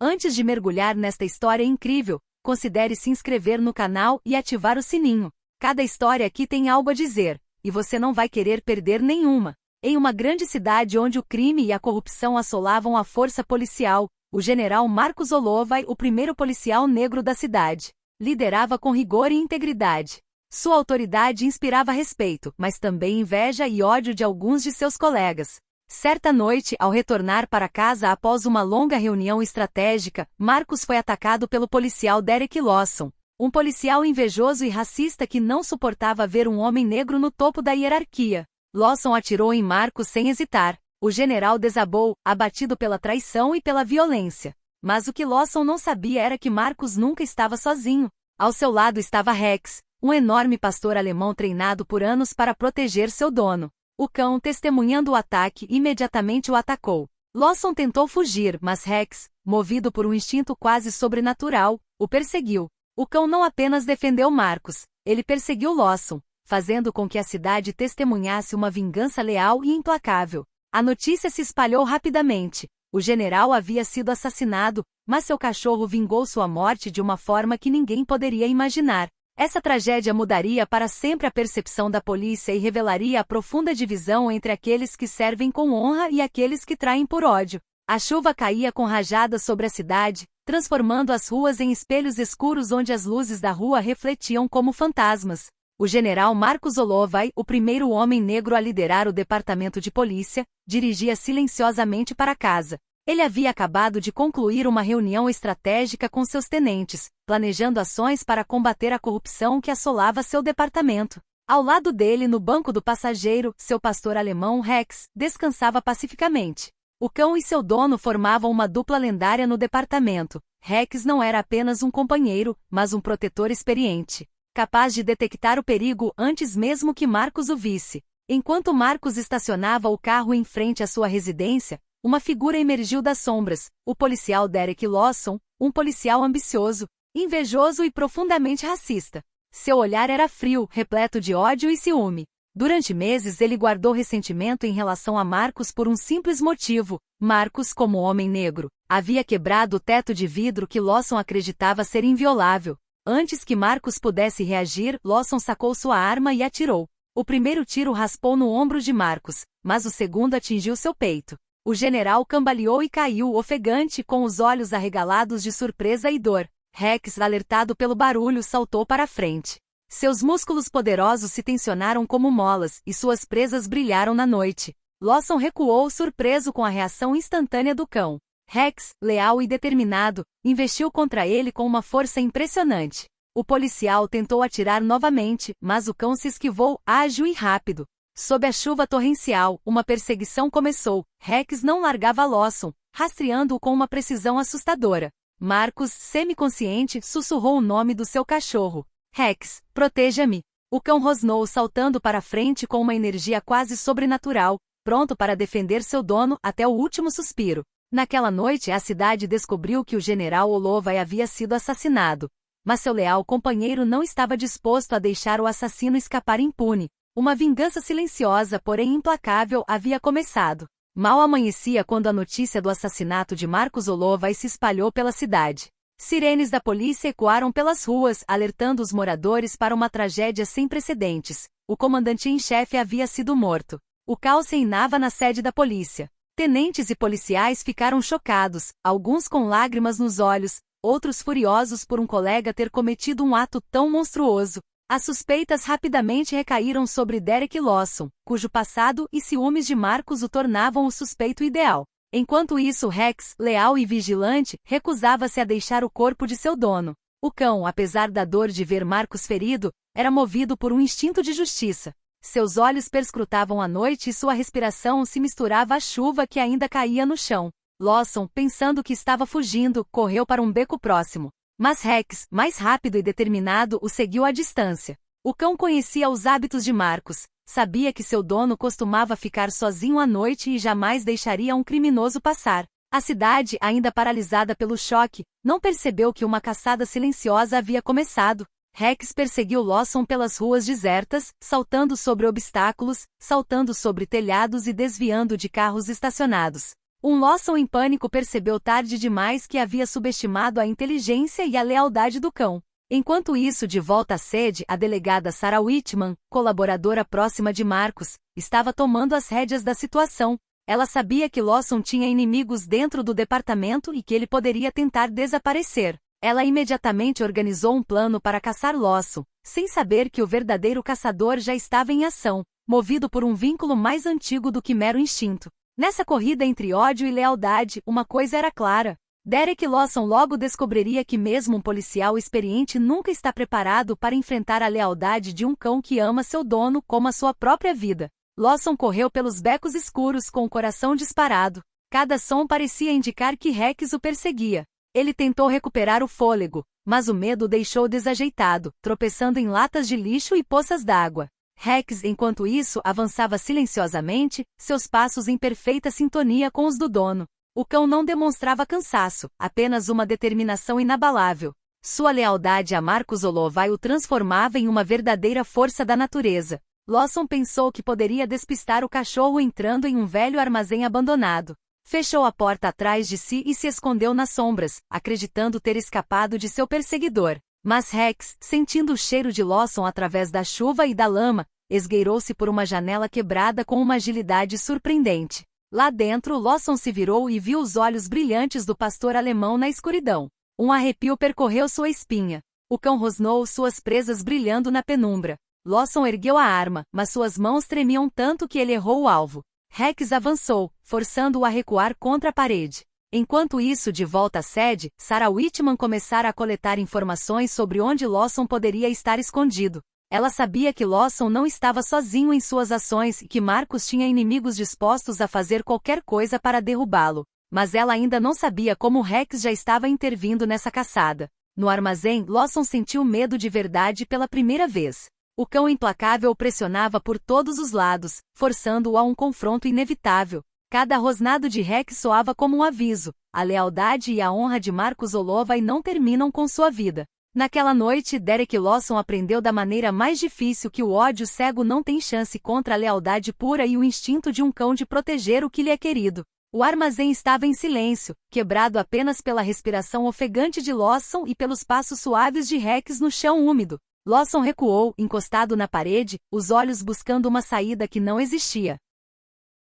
Antes de mergulhar nesta história incrível, considere se inscrever no canal e ativar o sininho. Cada história aqui tem algo a dizer, e você não vai querer perder nenhuma. Em uma grande cidade onde o crime e a corrupção assolavam a força policial, o general Marcos Holovay, o primeiro policial negro da cidade, liderava com rigor e integridade. Sua autoridade inspirava respeito, mas também inveja e ódio de alguns de seus colegas. Certa noite, ao retornar para casa após uma longa reunião estratégica, Marcos foi atacado pelo policial Derek Lawson, um policial invejoso e racista que não suportava ver um homem negro no topo da hierarquia. Lawson atirou em Marcos sem hesitar. O general desabou, abatido pela traição e pela violência. Mas o que Lawson não sabia era que Marcos nunca estava sozinho. Ao seu lado estava Rex, um enorme pastor alemão treinado por anos para proteger seu dono. O cão, testemunhando o ataque, imediatamente o atacou. Lawson tentou fugir, mas Rex, movido por um instinto quase sobrenatural, o perseguiu. O cão não apenas defendeu Marcos, ele perseguiu Lawson, fazendo com que a cidade testemunhasse uma vingança leal e implacável. A notícia se espalhou rapidamente. O general havia sido assassinado, mas seu cachorro vingou sua morte de uma forma que ninguém poderia imaginar. Essa tragédia mudaria para sempre a percepção da polícia e revelaria a profunda divisão entre aqueles que servem com honra e aqueles que traem por ódio. A chuva caía com rajadas sobre a cidade, transformando as ruas em espelhos escuros onde as luzes da rua refletiam como fantasmas. O general Marcos Holovay, o primeiro homem negro a liderar o departamento de polícia, dirigia silenciosamente para casa. Ele havia acabado de concluir uma reunião estratégica com seus tenentes, planejando ações para combater a corrupção que assolava seu departamento. Ao lado dele, no banco do passageiro, seu pastor alemão Rex descansava pacificamente. O cão e seu dono formavam uma dupla lendária no departamento. Rex não era apenas um companheiro, mas um protetor experiente, capaz de detectar o perigo antes mesmo que Marcos o visse. Enquanto Marcos estacionava o carro em frente à sua residência, uma figura emergiu das sombras, o policial Derek Lawson, um policial ambicioso, invejoso e profundamente racista. Seu olhar era frio, repleto de ódio e ciúme. Durante meses ele guardou ressentimento em relação a Marcos por um simples motivo. Marcos, como homem negro, havia quebrado o teto de vidro que Lawson acreditava ser inviolável. Antes que Marcos pudesse reagir, Lawson sacou sua arma e atirou. O primeiro tiro raspou no ombro de Marcos, mas o segundo atingiu seu peito. O general cambaleou e caiu ofegante com os olhos arregalados de surpresa e dor. Rex, alertado pelo barulho, saltou para a frente. Seus músculos poderosos se tensionaram como molas, e suas presas brilharam na noite. Lawson recuou surpreso com a reação instantânea do cão. Rex, leal e determinado, investiu contra ele com uma força impressionante. O policial tentou atirar novamente, mas o cão se esquivou, ágil e rápido. Sob a chuva torrencial, uma perseguição começou. Rex não largava Lawson, rastreando-o com uma precisão assustadora. Marcos, semiconsciente, sussurrou o nome do seu cachorro. Rex, proteja-me. O cão rosnou, saltando para frente com uma energia quase sobrenatural, pronto para defender seu dono até o último suspiro. Naquela noite, a cidade descobriu que o general Holovay havia sido assassinado. Mas seu leal companheiro não estava disposto a deixar o assassino escapar impune. Uma vingança silenciosa, porém implacável, havia começado. Mal amanhecia quando a notícia do assassinato de Marcos Holovay se espalhou pela cidade. Sirenes da polícia ecoaram pelas ruas, alertando os moradores para uma tragédia sem precedentes. O comandante em chefe havia sido morto. O caos reinava na sede da polícia. Tenentes e policiais ficaram chocados, alguns com lágrimas nos olhos, outros furiosos por um colega ter cometido um ato tão monstruoso. As suspeitas rapidamente recaíram sobre Derek Lawson, cujo passado e ciúmes de Marcos o tornavam o suspeito ideal. Enquanto isso, Rex, leal e vigilante, recusava-se a deixar o corpo de seu dono. O cão, apesar da dor de ver Marcos ferido, era movido por um instinto de justiça. Seus olhos perscrutavam a noite e sua respiração se misturava à chuva que ainda caía no chão. Lawson, pensando que estava fugindo, correu para um beco próximo. Mas Rex, mais rápido e determinado, o seguiu à distância. O cão conhecia os hábitos de Marcos, sabia que seu dono costumava ficar sozinho à noite e jamais deixaria um criminoso passar. A cidade, ainda paralisada pelo choque, não percebeu que uma caçada silenciosa havia começado. Rex perseguiu Lawson pelas ruas desertas, saltando sobre obstáculos, saltando sobre telhados e desviando de carros estacionados. Lawson em pânico percebeu tarde demais que havia subestimado a inteligência e a lealdade do cão. Enquanto isso, de volta à sede, a delegada Sarah Whitman, colaboradora próxima de Marcus, estava tomando as rédeas da situação. Ela sabia que Lawson tinha inimigos dentro do departamento e que ele poderia tentar desaparecer. Ela imediatamente organizou um plano para caçar Lawson, sem saber que o verdadeiro caçador já estava em ação, movido por um vínculo mais antigo do que mero instinto. Nessa corrida entre ódio e lealdade, uma coisa era clara. Derek Lawson logo descobriria que mesmo um policial experiente nunca está preparado para enfrentar a lealdade de um cão que ama seu dono como a sua própria vida. Lawson correu pelos becos escuros com o coração disparado. Cada som parecia indicar que Rex o perseguia. Ele tentou recuperar o fôlego, mas o medo o deixou desajeitado, tropeçando em latas de lixo e poças d'água. Rex, enquanto isso, avançava silenciosamente, seus passos em perfeita sintonia com os do dono. O cão não demonstrava cansaço, apenas uma determinação inabalável. Sua lealdade a Marcus Holloway o transformava em uma verdadeira força da natureza. Lawson pensou que poderia despistar o cachorro entrando em um velho armazém abandonado. Fechou a porta atrás de si e se escondeu nas sombras, acreditando ter escapado de seu perseguidor. Mas Rex, sentindo o cheiro de Lawson através da chuva e da lama, esgueirou-se por uma janela quebrada com uma agilidade surpreendente. Lá dentro, Lawson se virou e viu os olhos brilhantes do pastor alemão na escuridão. Um arrepio percorreu sua espinha. O cão rosnou, suas presas brilhando na penumbra. Lawson ergueu a arma, mas suas mãos tremiam tanto que ele errou o alvo. Rex avançou, forçando-o a recuar contra a parede. Enquanto isso, de volta à sede, Sarah Whitman começara a coletar informações sobre onde Lawson poderia estar escondido. Ela sabia que Lawson não estava sozinho em suas ações e que Marcus tinha inimigos dispostos a fazer qualquer coisa para derrubá-lo. Mas ela ainda não sabia como Rex já estava intervindo nessa caçada. No armazém, Lawson sentiu medo de verdade pela primeira vez. O cão implacável o pressionava por todos os lados, forçando-o a um confronto inevitável. Cada rosnado de Rex soava como um aviso. A lealdade e a honra de Marcus Holloway não terminam com sua vida. Naquela noite, Derek Lawson aprendeu da maneira mais difícil que o ódio cego não tem chance contra a lealdade pura e o instinto de um cão de proteger o que lhe é querido. O armazém estava em silêncio, quebrado apenas pela respiração ofegante de Lawson e pelos passos suaves de Rex no chão úmido. Lawson recuou, encostado na parede, os olhos buscando uma saída que não existia.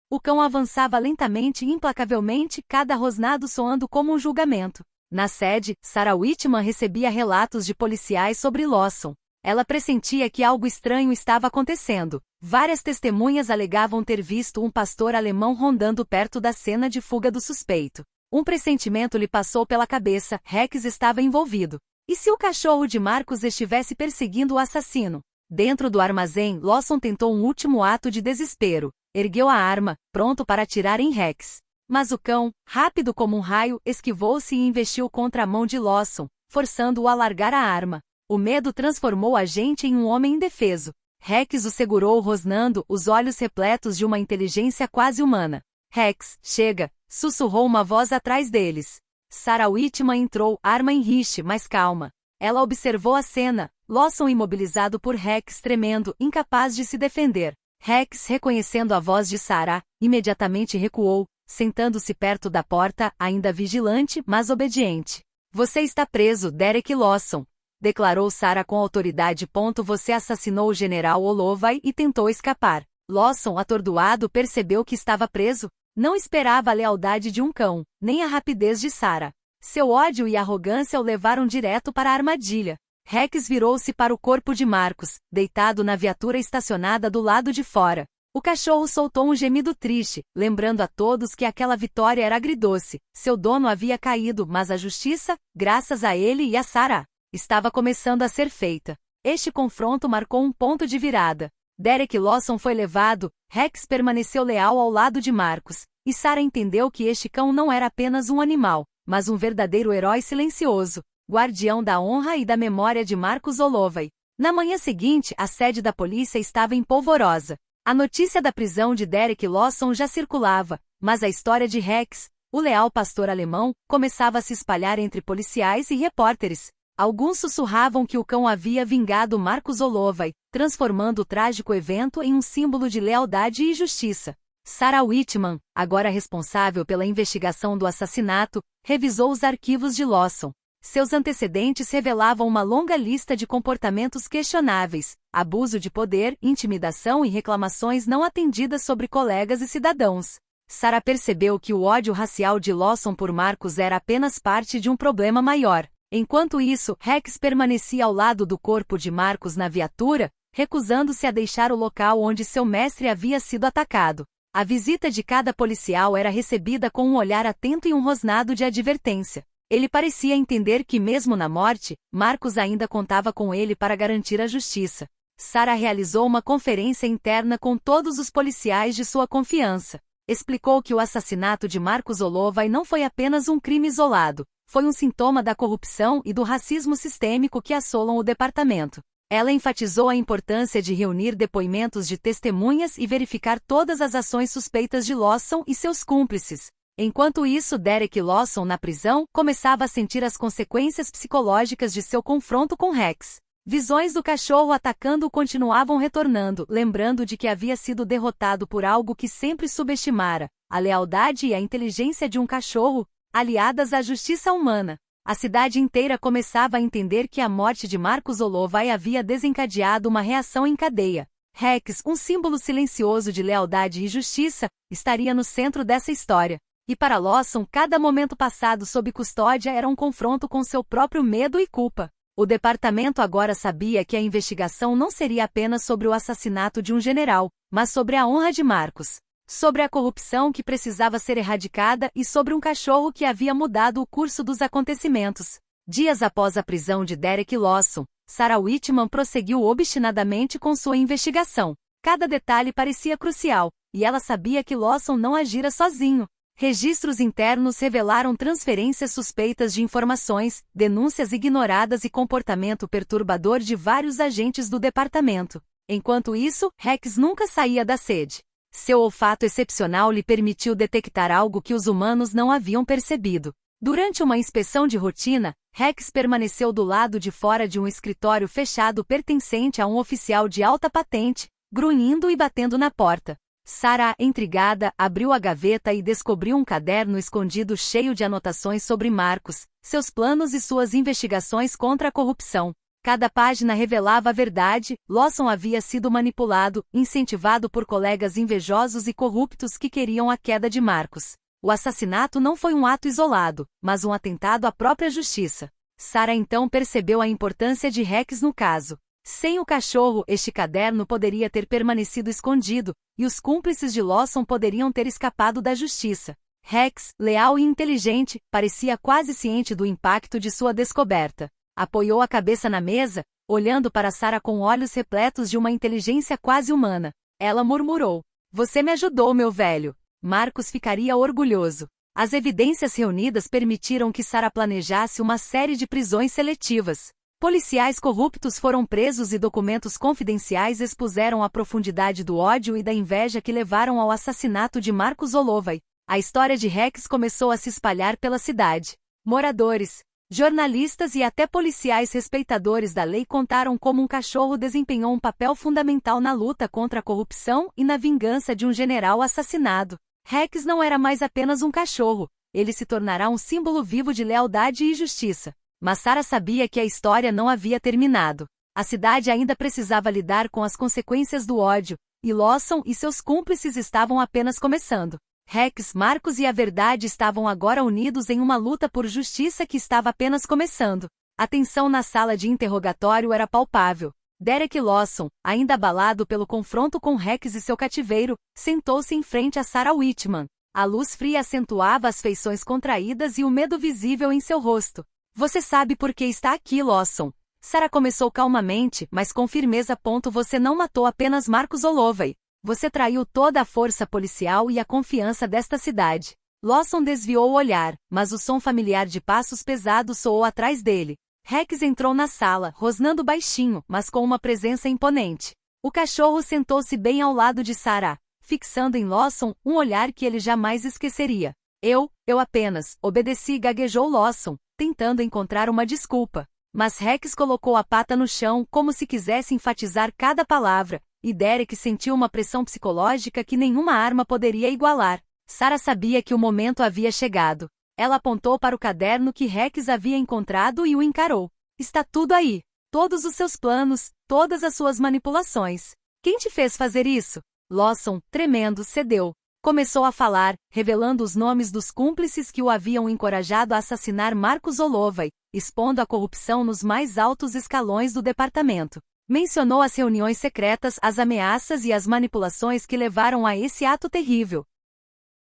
O cão avançava lentamente e implacavelmente, cada rosnado soando como um julgamento. Na sede, Sarah Whitman recebia relatos de policiais sobre Lawson. Ela pressentia que algo estranho estava acontecendo. Várias testemunhas alegavam ter visto um pastor alemão rondando perto da cena de fuga do suspeito. Um pressentimento lhe passou pela cabeça: Rex estava envolvido. E se o cachorro de Marcus estivesse perseguindo o assassino? Dentro do armazém, Lawson tentou um último ato de desespero. Ergueu a arma, pronto para atirar em Rex. Mas o cão, rápido como um raio, esquivou-se e investiu contra a mão de Lawson, forçando-o a largar a arma. O medo transformou a agente em um homem indefeso. Rex o segurou rosnando, os olhos repletos de uma inteligência quase humana. Rex, chega! Sussurrou uma voz atrás deles. Sarah Whitman entrou, arma em riche, mas calma. Ela observou a cena, Lawson imobilizado por Rex tremendo, incapaz de se defender. Rex, reconhecendo a voz de Sarah, imediatamente recuou, sentando-se perto da porta, ainda vigilante, mas obediente. Você está preso, Derek Lawson, declarou Sarah com autoridade. Você assassinou o general Holloway e tentou escapar. Lawson, atordoado, percebeu que estava preso. Não esperava a lealdade de um cão, nem a rapidez de Sarah. Seu ódio e arrogância o levaram direto para a armadilha. Rex virou-se para o corpo de Marcus, deitado na viatura estacionada do lado de fora. O cachorro soltou um gemido triste, lembrando a todos que aquela vitória era agridoce. Seu dono havia caído, mas a justiça, graças a ele e a Sarah, estava começando a ser feita. Este confronto marcou um ponto de virada. Derek Lawson foi levado, Rex permaneceu leal ao lado de Marcus, e Sarah entendeu que este cão não era apenas um animal, mas um verdadeiro herói silencioso, guardião da honra e da memória de Marcus Holloway. Na manhã seguinte, a sede da polícia estava em polvorosa. A notícia da prisão de Derek Lawson já circulava, mas a história de Rex, o leal pastor alemão, começava a se espalhar entre policiais e repórteres. Alguns sussurravam que o cão havia vingado Marcus Holloway, transformando o trágico evento em um símbolo de lealdade e justiça. Sarah Whitman, agora responsável pela investigação do assassinato, revisou os arquivos de Lawson. Seus antecedentes revelavam uma longa lista de comportamentos questionáveis, abuso de poder, intimidação e reclamações não atendidas sobre colegas e cidadãos. Sarah percebeu que o ódio racial de Lawson por Marcus era apenas parte de um problema maior. Enquanto isso, Rex permanecia ao lado do corpo de Marcus na viatura, recusando-se a deixar o local onde seu mestre havia sido atacado. A visita de cada policial era recebida com um olhar atento e um rosnado de advertência. Ele parecia entender que mesmo na morte, Marcus ainda contava com ele para garantir a justiça. Sarah realizou uma conferência interna com todos os policiais de sua confiança. Explicou que o assassinato de Marcus Holloway não foi apenas um crime isolado, foi um sintoma da corrupção e do racismo sistêmico que assolam o departamento. Ela enfatizou a importância de reunir depoimentos de testemunhas e verificar todas as ações suspeitas de Lawson e seus cúmplices. Enquanto isso, Derek Lawson, na prisão, começava a sentir as consequências psicológicas de seu confronto com Rex. Visões do cachorro atacando-o continuavam retornando, lembrando de que havia sido derrotado por algo que sempre subestimara, a lealdade e a inteligência de um cachorro, aliadas à justiça humana. A cidade inteira começava a entender que a morte de Marcus Holloway havia desencadeado uma reação em cadeia. Rex, um símbolo silencioso de lealdade e justiça, estaria no centro dessa história. E para Lawson, cada momento passado sob custódia era um confronto com seu próprio medo e culpa. O departamento agora sabia que a investigação não seria apenas sobre o assassinato de um general, mas sobre a honra de Marcus, sobre a corrupção que precisava ser erradicada e sobre um cachorro que havia mudado o curso dos acontecimentos. Dias após a prisão de Derek Lawson, Sarah Whitman prosseguiu obstinadamente com sua investigação. Cada detalhe parecia crucial, e ela sabia que Lawson não agira sozinho. Registros internos revelaram transferências suspeitas de informações, denúncias ignoradas e comportamento perturbador de vários agentes do departamento. Enquanto isso, Rex nunca saía da sede. Seu olfato excepcional lhe permitiu detectar algo que os humanos não haviam percebido. Durante uma inspeção de rotina, Rex permaneceu do lado de fora de um escritório fechado pertencente a um oficial de alta patente, grunhindo e batendo na porta. Sarah, intrigada, abriu a gaveta e descobriu um caderno escondido cheio de anotações sobre Marcus, seus planos e suas investigações contra a corrupção. Cada página revelava a verdade. Lawson havia sido manipulado, incentivado por colegas invejosos e corruptos que queriam a queda de Marcus. O assassinato não foi um ato isolado, mas um atentado à própria justiça. Sarah então percebeu a importância de Rex no caso. Sem o cachorro, este caderno poderia ter permanecido escondido, e os cúmplices de Lawson poderiam ter escapado da justiça. Rex, leal e inteligente, parecia quase ciente do impacto de sua descoberta. Apoiou a cabeça na mesa, olhando para Sarah com olhos repletos de uma inteligência quase humana. Ela murmurou: "Você me ajudou, meu velho." Marcus ficaria orgulhoso. As evidências reunidas permitiram que Sarah planejasse uma série de prisões seletivas. Policiais corruptos foram presos e documentos confidenciais expuseram a profundidade do ódio e da inveja que levaram ao assassinato de Marcus Holloway. A história de Rex começou a se espalhar pela cidade. Moradores, jornalistas e até policiais respeitadores da lei contaram como um cachorro desempenhou um papel fundamental na luta contra a corrupção e na vingança de um general assassinado. Rex não era mais apenas um cachorro, ele se tornará um símbolo vivo de lealdade e justiça. Mas Sarah sabia que a história não havia terminado. A cidade ainda precisava lidar com as consequências do ódio, e Lawson e seus cúmplices estavam apenas começando. Rex, Marcus e a verdade estavam agora unidos em uma luta por justiça que estava apenas começando. A tensão na sala de interrogatório era palpável. Derek Lawson, ainda abalado pelo confronto com Rex e seu cativeiro, sentou-se em frente a Sarah Whitman. A luz fria acentuava as feições contraídas e o medo visível em seu rosto. "Você sabe por que está aqui, Lawson?" Sarah começou calmamente, mas com firmeza. "Você não matou apenas Marcus Holloway. Você traiu toda a força policial e a confiança desta cidade." Lawson desviou o olhar, mas o som familiar de passos pesados soou atrás dele. Rex entrou na sala, rosnando baixinho, mas com uma presença imponente. O cachorro sentou-se bem ao lado de Sarah, fixando em Lawson um olhar que ele jamais esqueceria. Eu apenas obedeci", gaguejou Lawson, tentando encontrar uma desculpa. Mas Rex colocou a pata no chão como se quisesse enfatizar cada palavra. e Derek sentiu uma pressão psicológica que nenhuma arma poderia igualar. Sarah sabia que o momento havia chegado. Ela apontou para o caderno que Rex havia encontrado e o encarou. Está tudo aí. Todos os seus planos, todas as suas manipulações. Quem te fez fazer isso? Lawson, tremendo, cedeu. Começou a falar, revelando os nomes dos cúmplices que o haviam encorajado a assassinar Marcus Holloway, expondo a corrupção nos mais altos escalões do departamento. Mencionou as reuniões secretas, as ameaças e as manipulações que levaram a esse ato terrível.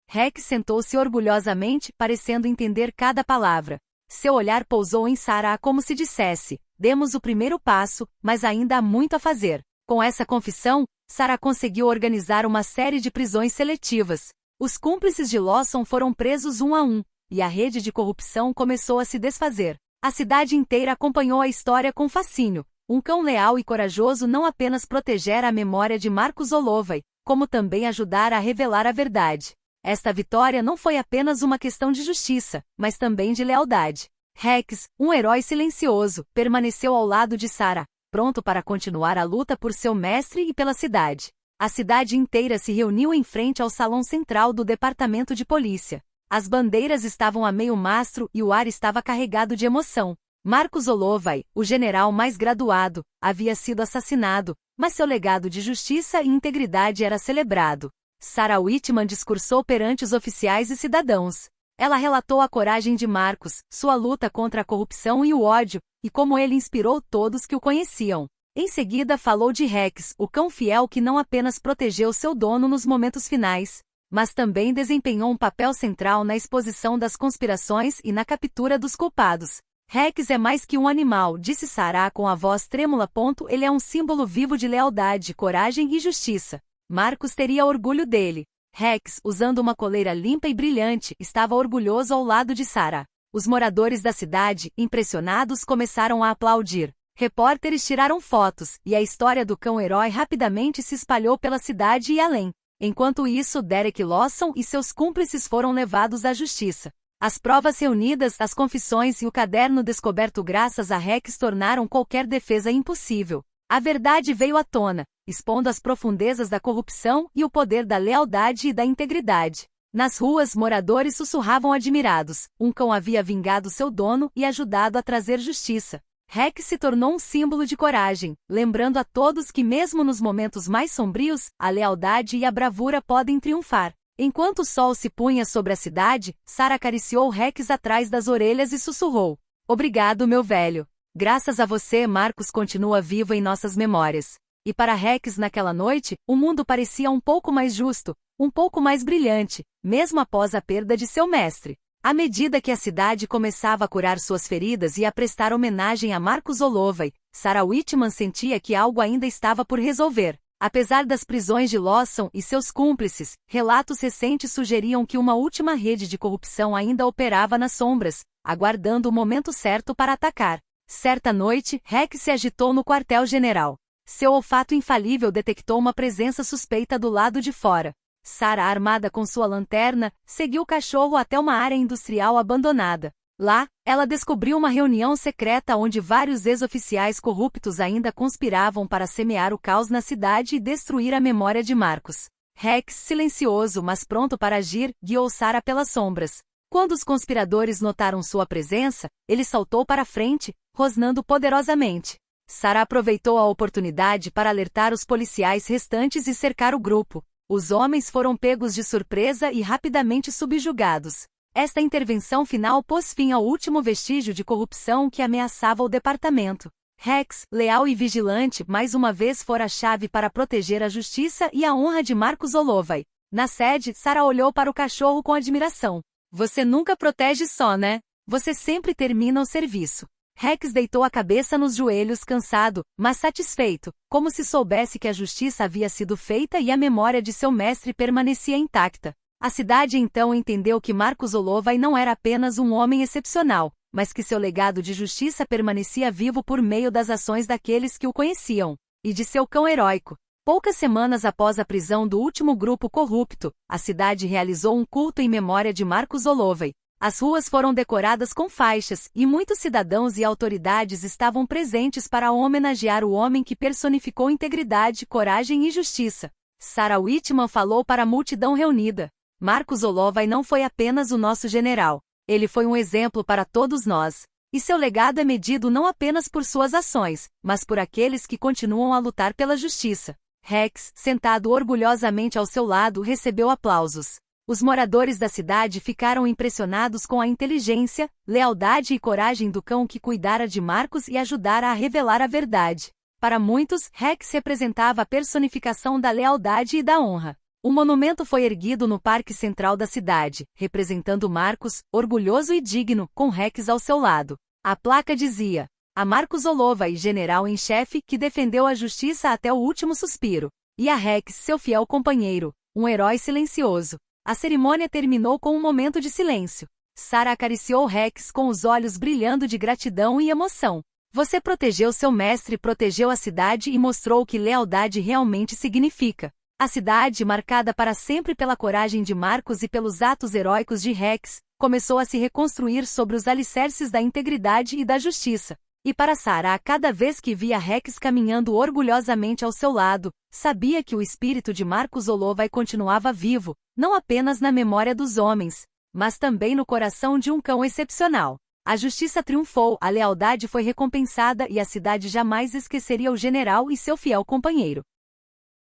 Rex sentou-se orgulhosamente, parecendo entender cada palavra. Seu olhar pousou em Sarah como se dissesse, demos o primeiro passo, mas ainda há muito a fazer. Com essa confissão, Sarah conseguiu organizar uma série de prisões seletivas. Os cúmplices de Lawson foram presos um a um, e a rede de corrupção começou a se desfazer. A cidade inteira acompanhou a história com fascínio. Um cão leal e corajoso não apenas protegera a memória de Marcus Holloway, como também ajudara a revelar a verdade. Esta vitória não foi apenas uma questão de justiça, mas também de lealdade. Rex, um herói silencioso, permaneceu ao lado de Sarah, pronto para continuar a luta por seu mestre e pela cidade. A cidade inteira se reuniu em frente ao salão central do departamento de polícia. As bandeiras estavam a meio mastro e o ar estava carregado de emoção. Marcus Holloway, o general mais graduado, havia sido assassinado, mas seu legado de justiça e integridade era celebrado. Sarah Whitman discursou perante os oficiais e cidadãos. Ela relatou a coragem de Marcus, sua luta contra a corrupção e o ódio, e como ele inspirou todos que o conheciam. Em seguida falou de Rex, o cão fiel que não apenas protegeu seu dono nos momentos finais, mas também desempenhou um papel central na exposição das conspirações e na captura dos culpados. Rex é mais que um animal, disse Sarah com a voz trêmula. Ele é um símbolo vivo de lealdade, coragem e justiça. Marcus teria orgulho dele. Rex, usando uma coleira limpa e brilhante, estava orgulhoso ao lado de Sarah. Os moradores da cidade, impressionados, começaram a aplaudir. Repórteres tiraram fotos, e a história do cão-herói rapidamente se espalhou pela cidade e além. Enquanto isso, Derek Lawson e seus cúmplices foram levados à justiça. As provas reunidas, as confissões e o caderno descoberto graças a Rex tornaram qualquer defesa impossível. A verdade veio à tona, expondo as profundezas da corrupção e o poder da lealdade e da integridade. Nas ruas, moradores sussurravam admirados. Um cão havia vingado seu dono e ajudado a trazer justiça. Rex se tornou um símbolo de coragem, lembrando a todos que mesmo nos momentos mais sombrios, a lealdade e a bravura podem triunfar. Enquanto o sol se punha sobre a cidade, Sarah acariciou Rex atrás das orelhas e sussurrou: "Obrigado, meu velho. Graças a você, Marcus continua vivo em nossas memórias." E para Rex naquela noite, o mundo parecia um pouco mais justo, um pouco mais brilhante, mesmo após a perda de seu mestre. À medida que a cidade começava a curar suas feridas e a prestar homenagem a Marcus Holloway, Sarah Whitman sentia que algo ainda estava por resolver. Apesar das prisões de Lawson e seus cúmplices, relatos recentes sugeriam que uma última rede de corrupção ainda operava nas sombras, aguardando o momento certo para atacar. Certa noite, Rex se agitou no quartel-general. Seu olfato infalível detectou uma presença suspeita do lado de fora. Sarah, armada com sua lanterna, seguiu o cachorro até uma área industrial abandonada. Lá, ela descobriu uma reunião secreta onde vários ex-oficiais corruptos ainda conspiravam para semear o caos na cidade e destruir a memória de Marcus. Rex, silencioso mas pronto para agir, guiou Sarah pelas sombras. Quando os conspiradores notaram sua presença, ele saltou para frente, rosnando poderosamente. Sarah aproveitou a oportunidade para alertar os policiais restantes e cercar o grupo. Os homens foram pegos de surpresa e rapidamente subjugados. Esta intervenção final pôs fim ao último vestígio de corrupção que ameaçava o departamento. Rex, leal e vigilante, mais uma vez fora a chave para proteger a justiça e a honra de Marcus Holloway. Na sede, Sarah olhou para o cachorro com admiração. "Você nunca protege só, né? Você sempre termina o serviço." Rex deitou a cabeça nos joelhos, cansado, mas satisfeito, como se soubesse que a justiça havia sido feita e a memória de seu mestre permanecia intacta. A cidade então entendeu que Marcus Holloway não era apenas um homem excepcional, mas que seu legado de justiça permanecia vivo por meio das ações daqueles que o conheciam, e de seu cão heróico. Poucas semanas após a prisão do último grupo corrupto, a cidade realizou um culto em memória de Marcus Holloway. As ruas foram decoradas com faixas, e muitos cidadãos e autoridades estavam presentes para homenagear o homem que personificou integridade, coragem e justiça. Sarah Whitman falou para a multidão reunida: Marcos Holloway não foi apenas o nosso general. Ele foi um exemplo para todos nós. E seu legado é medido não apenas por suas ações, mas por aqueles que continuam a lutar pela justiça. Rex, sentado orgulhosamente ao seu lado, recebeu aplausos. Os moradores da cidade ficaram impressionados com a inteligência, lealdade e coragem do cão que cuidara de Marcos e ajudara a revelar a verdade. Para muitos, Rex representava a personificação da lealdade e da honra. Um monumento foi erguido no Parque Central da cidade, representando Marcos, orgulhoso e digno, com Rex ao seu lado. A placa dizia: a Marcos Holloway, general em chefe, que defendeu a justiça até o último suspiro. E a Rex, seu fiel companheiro, um herói silencioso. A cerimônia terminou com um momento de silêncio. Sarah acariciou Rex com os olhos brilhando de gratidão e emoção. Você protegeu seu mestre, protegeu a cidade e mostrou o que lealdade realmente significa. A cidade, marcada para sempre pela coragem de Marcos e pelos atos heróicos de Rex, começou a se reconstruir sobre os alicerces da integridade e da justiça. E para Sarah, cada vez que via Rex caminhando orgulhosamente ao seu lado, sabia que o espírito de Marcos Holloway continuava vivo, não apenas na memória dos homens, mas também no coração de um cão excepcional. A justiça triunfou, a lealdade foi recompensada e a cidade jamais esqueceria o general e seu fiel companheiro.